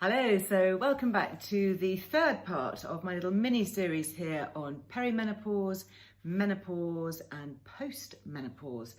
Hello, so welcome back to the third part of my little mini-series here on perimenopause, menopause and post-menopause.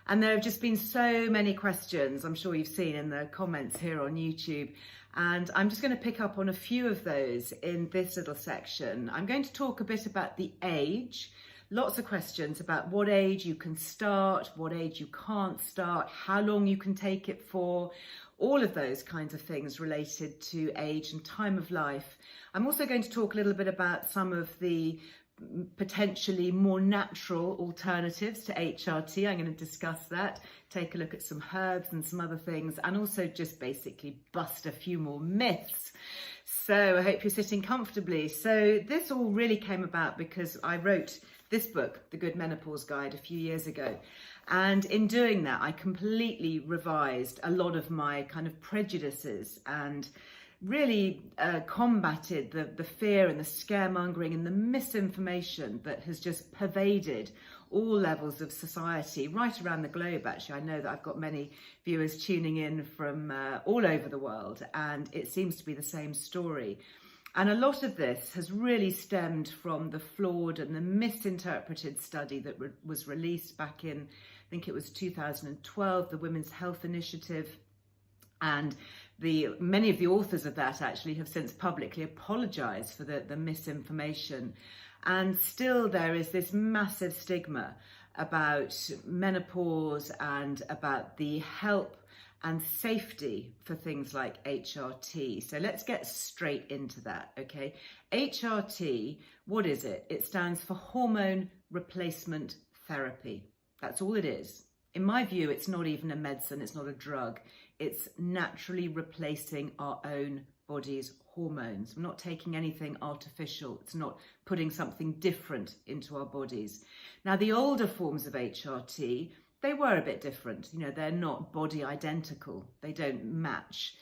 And there have just been so many questions, I'm sure you've seen in the comments here on YouTube, and I'm just going to pick up on a few of those in this little section. I'm going to talk a bit about the age. Lots of questions about what age you can start, what age you can't start, how long you can take it for, all of those kinds of things related to age and time of life. I'm also going to talk a little bit about some of the potentially more natural alternatives to HRT. I'm going to discuss that, take a look at some herbs and some other things, and also just basically bust a few more myths. So I hope you're sitting comfortably. So this all really came about because I wrote this book, The Good Menopause Guide, a few years ago. And in doing that, I completely revised a lot of my kind of prejudices and really combated the fear and the scaremongering and the misinformation that has just pervaded all levels of society right around the globe. Actually, I know that I've got many viewers tuning in from all over the world, and it seems to be the same story. And a lot of this has really stemmed from the flawed and the misinterpreted study that was released back in, I think it was 2012, the Women's Health Initiative. And many of the authors of that actually have since publicly apologized for the misinformation. And still there is this massive stigma about menopause and about the help and safety for things like HRT. So let's get straight into that, okay? HRT, what is it? It stands for hormone replacement therapy. That's all it is. In my view, it's not even a medicine, it's not a drug. It's naturally replacing our own body's hormones. We're not taking anything artificial. It's not putting something different into our bodies. Now, the older forms of HRT, they were a bit different. You know, they're not body identical. They don't match,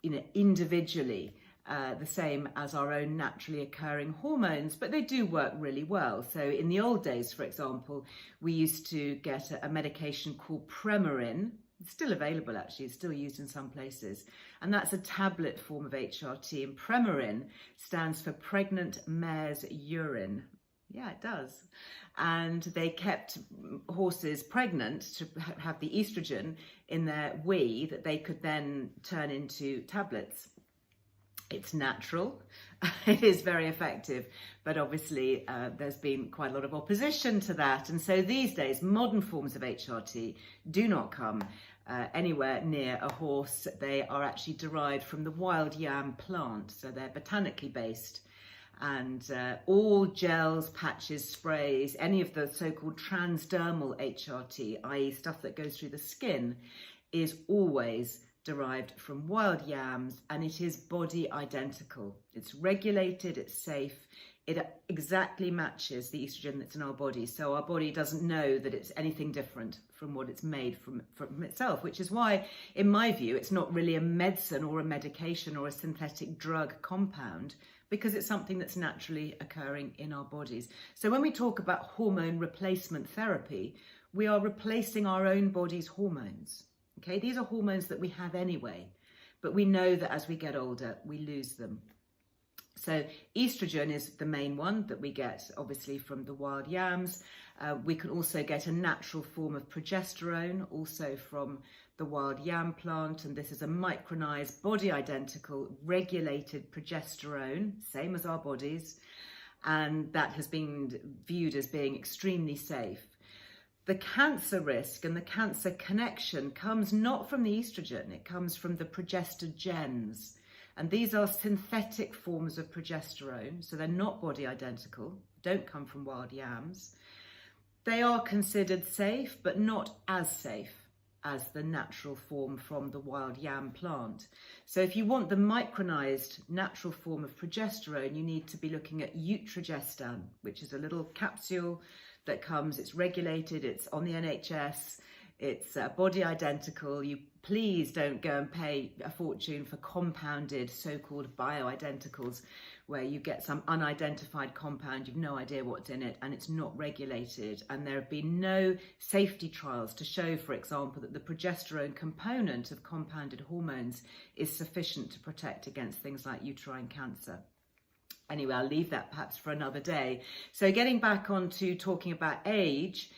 individually the same as our own naturally occurring hormones, but they do work really well. So in the old days, for example, we used to get a medication called Premarin. It's still available, actually. It's still used in some places. And that's a tablet form of HRT. And Premarin stands for pregnant mare's urine. Yeah, it does. And they kept horses pregnant to have the estrogen in their wee that they could then turn into tablets. It's natural, it is very effective, but obviously there's been quite a lot of opposition to that. And so these days, modern forms of HRT do not come anywhere near a horse. They are actually derived from the wild yam plant, so they're botanically based. And all gels, patches, sprays, any of the so-called transdermal HRT, i.e. stuff that goes through the skin, is always derived from wild yams, and it is body identical. It's regulated, it's safe, it exactly matches the estrogen that's in our body. So our body doesn't know that it's anything different from what it's made from itself, which is why, in my view, it's not really a medicine or a medication or a synthetic drug compound, because it's something that's naturally occurring in our bodies. So when we talk about hormone replacement therapy, we are replacing our own body's hormones. Okay, these are hormones that we have anyway, but we know that as we get older, we lose them. So estrogen is the main one that we get, obviously, from the wild yams. We can also get a natural form of progesterone, also from the wild yam plant, and this is a micronized, body identical, regulated progesterone, same as our bodies, and that has been viewed as being extremely safe. The cancer risk and the cancer connection comes not from the estrogen, it comes from the progestogens. And these are synthetic forms of progesterone, so they're not body identical, don't come from wild yams. They are considered safe, but not as safe as the natural form from the wild yam plant. So if you want the micronized natural form of progesterone, you need to be looking at Utrogestan, which is a little capsule that comes, it's regulated, it's on the NHS, it's body identical. You please don't go and pay a fortune for compounded so-called bioidenticals, where you get some unidentified compound, you've no idea what's in it, and it's not regulated. And there have been no safety trials to show, for example, that the progesterone component of compounded hormones is sufficient to protect against things like uterine cancer. Anyway, I'll leave that perhaps for another day. So getting back onto talking about age,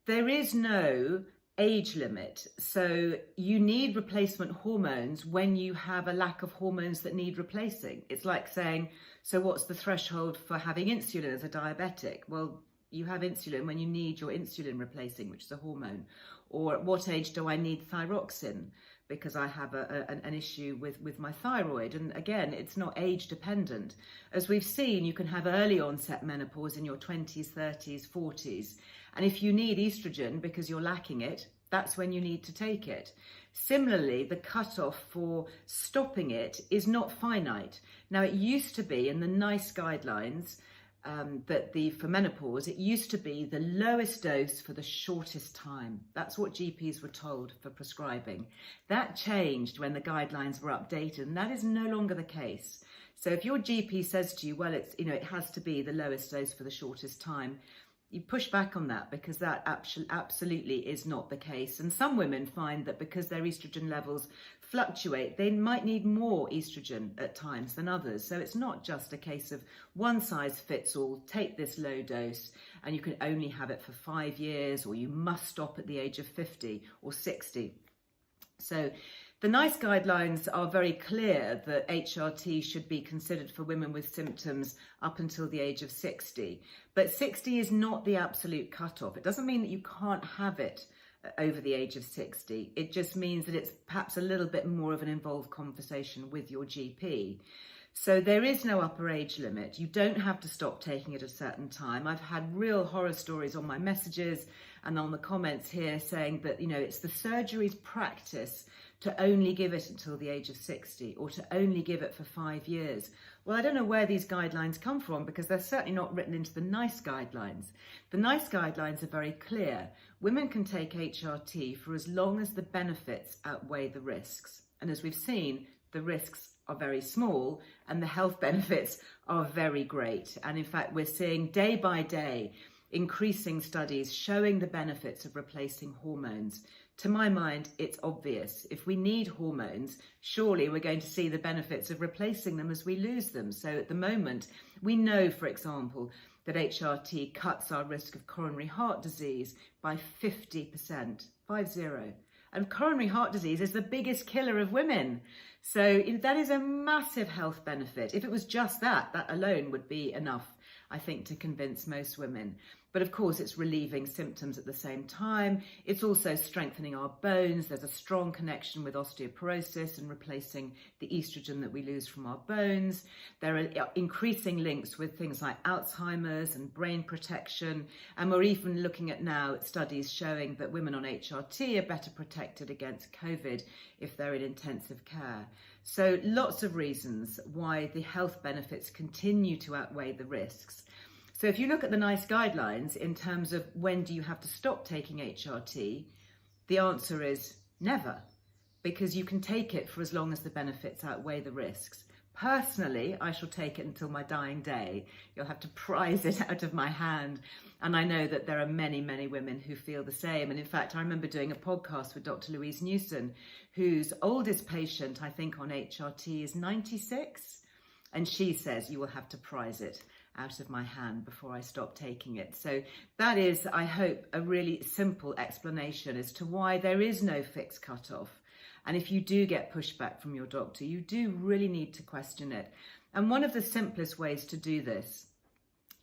there is no age limit. So you need replacement hormones when you have a lack of hormones that need replacing. It's like saying, so what's the threshold for having insulin as a diabetic? Well, you have insulin when you need your insulin replacing, which is a hormone. Or at what age do I need thyroxine? Because I have an issue with my thyroid. And again, it's not age dependent. As we've seen, you can have early onset menopause in your 20s, 30s, 40s. And if you need estrogen because you're lacking it, that's when you need to take it. Similarly, the cutoff for stopping it is not finite. Now, it used to be in the NICE guidelines for menopause, it used to be the lowest dose for the shortest time. That's what GPs were told for prescribing. That changed when the guidelines were updated, and that is no longer the case. So if your GP says to you, well, it has to be the lowest dose for the shortest time, you push back on that, because that absolutely is not the case. And some women find that because their estrogen levels fluctuate, they might need more estrogen at times than others. So it's not just a case of one size fits all, take this low dose and you can only have it for 5 years, or you must stop at the age of 50 or 60. So the NICE guidelines are very clear that HRT should be considered for women with symptoms up until the age of 60. But 60 is not the absolute cutoff. It doesn't mean that you can't have it over the age of 60. It just means that it's perhaps a little bit more of an involved conversation with your GP. So there is no upper age limit. You don't have to stop taking it at a certain time. I've had real horror stories on my messages and on the comments here saying that, it's the surgery's practice to only give it until the age of 60, or to only give it for 5 years. Well, I don't know where these guidelines come from, because they're certainly not written into the NICE guidelines. The NICE guidelines are very clear. Women can take HRT for as long as the benefits outweigh the risks. And as we've seen, the risks are very small and the health benefits are very great. And in fact, we're seeing day by day increasing studies showing the benefits of replacing hormones. To my mind, it's obvious. If we need hormones, surely we're going to see the benefits of replacing them as we lose them. So at the moment, we know, for example, that HRT cuts our risk of coronary heart disease by 50%, 50. And coronary heart disease is the biggest killer of women. So that is a massive health benefit. If it was just that alone would be enough, I think, to convince most women. But of course, it's relieving symptoms at the same time. It's also strengthening our bones. There's a strong connection with osteoporosis and replacing the estrogen that we lose from our bones. There are increasing links with things like Alzheimer's and brain protection. And we're even looking at now studies showing that women on HRT are better protected against COVID if they're in intensive care. So lots of reasons why the health benefits continue to outweigh the risks. So if you look at the NICE guidelines in terms of when do you have to stop taking HRT, the answer is never, because you can take it for as long as the benefits outweigh the risks. Personally, I shall take it until my dying day. You'll have to prize it out of my hand. And I know that there are many, many women who feel the same. And in fact, I remember doing a podcast with Dr. Louise Newson, whose oldest patient, I think, on HRT is 96. And she says, you will have to prize it out of my hand before I stop taking it. So that is, I hope, a really simple explanation as to why there is no fixed cutoff. And if you do get pushback from your doctor, you do really need to question it. And one of the simplest ways to do this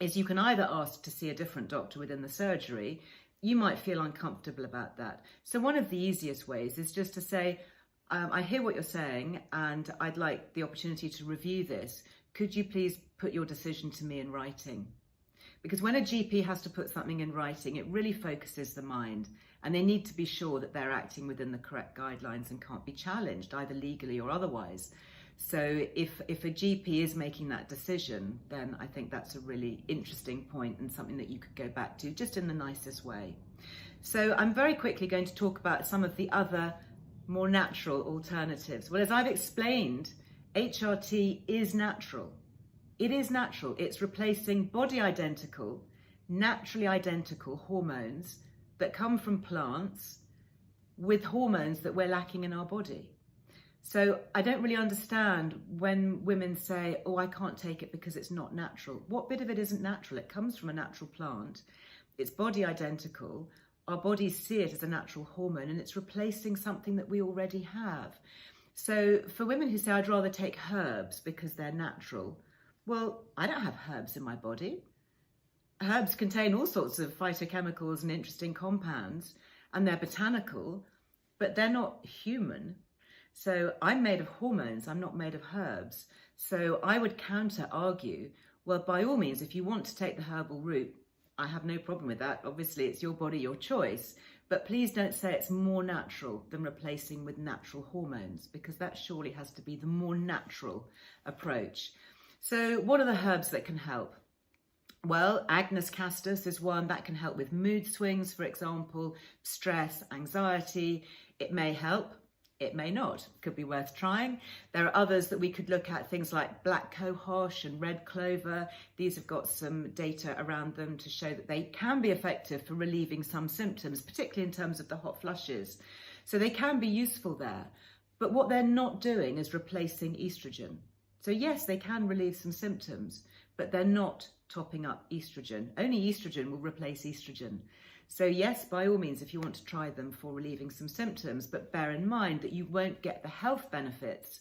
is you can either ask to see a different doctor within the surgery. You might feel uncomfortable about that. So one of the easiest ways is just to say, I hear what you're saying and I'd like the opportunity to review this. Could you please put your decision to me in writing? Because when a GP has to put something in writing, it really focuses the mind, and they need to be sure that they're acting within the correct guidelines and can't be challenged either legally or otherwise. So if a GP is making that decision, then I think that's a really interesting point and something that you could go back to just in the nicest way. So I'm very quickly going to talk about some of the other more natural alternatives? Well, as I've explained, HRT is natural. It is natural. It's replacing body identical, naturally identical hormones that come from plants with hormones that we're lacking in our body. So I don't really understand when women say, oh, I can't take it because it's not natural. What bit of it isn't natural? It comes from a natural plant. It's body identical. Our bodies see it as a natural hormone, and it's replacing something that we already have. So for women who say, I'd rather take herbs because they're natural, well, I don't have herbs in my body. Herbs contain all sorts of phytochemicals and interesting compounds, and they're botanical, but they're not human. So I'm made of hormones, I'm not made of herbs. So I would counter argue, well, by all means, if you want to take the herbal route, I have no problem with that. Obviously, it's your body, your choice. But please don't say it's more natural than replacing with natural hormones, because that surely has to be the more natural approach. So what are the herbs that can help? Well, Agnus castus is one that can help with mood swings, for example, stress, anxiety. It may help. It may not. Could be worth trying. There are others that we could look at, things like black cohosh and red clover. These have got some data around them to show that they can be effective for relieving some symptoms, particularly in terms of the hot flushes. So they can be useful there. But what they're not doing is replacing estrogen. So yes, they can relieve some symptoms, but they're not topping up estrogen. Only estrogen will replace estrogen. So yes, by all means, if you want to try them for relieving some symptoms, but bear in mind that you won't get the health benefits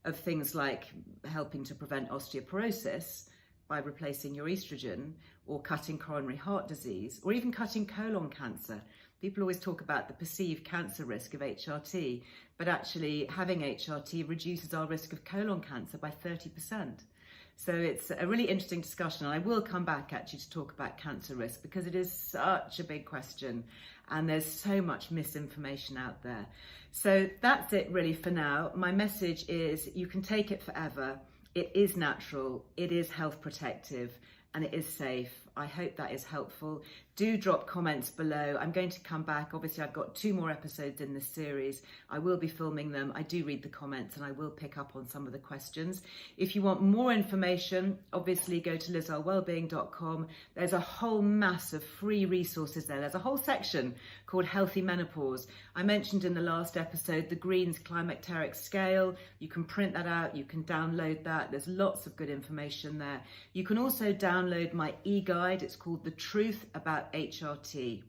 of things like helping to prevent osteoporosis by replacing your estrogen, or cutting coronary heart disease, or even cutting colon cancer. People always talk about the perceived cancer risk of HRT, but actually having HRT reduces our risk of colon cancer by 30%. So it's a really interesting discussion, and I will come back actually to talk about cancer risk, because it is such a big question and there's so much misinformation out there. So that's it really for now. My message is you can take it forever. It is natural, it is health protective, and it is safe. I hope that is helpful. Do drop comments below. I'm going to come back. Obviously, I've got 2 more episodes in this series. I will be filming them. I do read the comments and I will pick up on some of the questions. If you want more information, obviously go to lizearlewellbeing.com. There's a whole mass of free resources there. There's a whole section called Healthy Menopause. I mentioned in the last episode the Green's Climacteric Scale. You can print that out. You can download that. There's lots of good information there. You can also download my e-guide. It's called The Truth About HRT.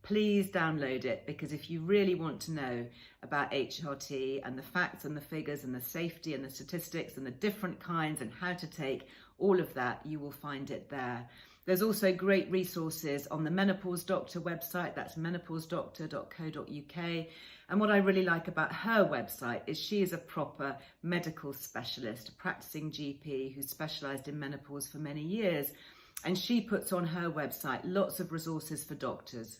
Please download it, because if you really want to know about HRT and the facts and the figures and the safety and the statistics and the different kinds and how to take all of that, you will find it there. There's also great resources on the Menopause Doctor website. That's menopausedoctor.co.uk. And what I really like about her website is she is a proper medical specialist, a practicing GP who's specialised in menopause for many years. And she puts on her website lots of resources for doctors.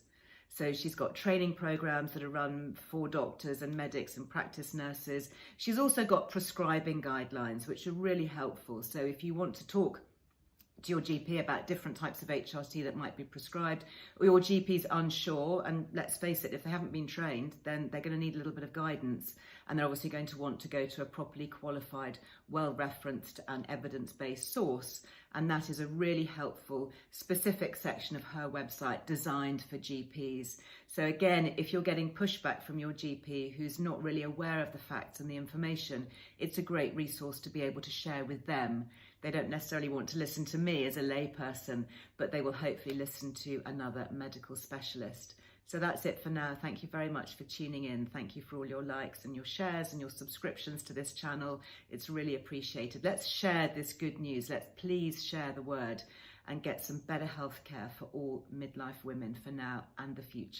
So she's got training programs that are run for doctors and medics and practice nurses. She's also got prescribing guidelines, which are really helpful. So if you want to talk to your GP about different types of HRT that might be prescribed, or your GP's unsure, and let's face it, if they haven't been trained, then they're going to need a little bit of guidance, and they're obviously going to want to go to a properly qualified, well-referenced and evidence-based source, and that is a really helpful, specific section of her website designed for GPs. So again, if you're getting pushback from your GP who's not really aware of the facts and the information, it's a great resource to be able to share with them. They don't necessarily want to listen to me as a layperson, but they will hopefully listen to another medical specialist. So that's it for now. Thank you very much for tuning in. Thank you for all your likes and your shares and your subscriptions to this channel. It's really appreciated. Let's share this good news. Let's please share the word and get some better healthcare for all midlife women for now and the future.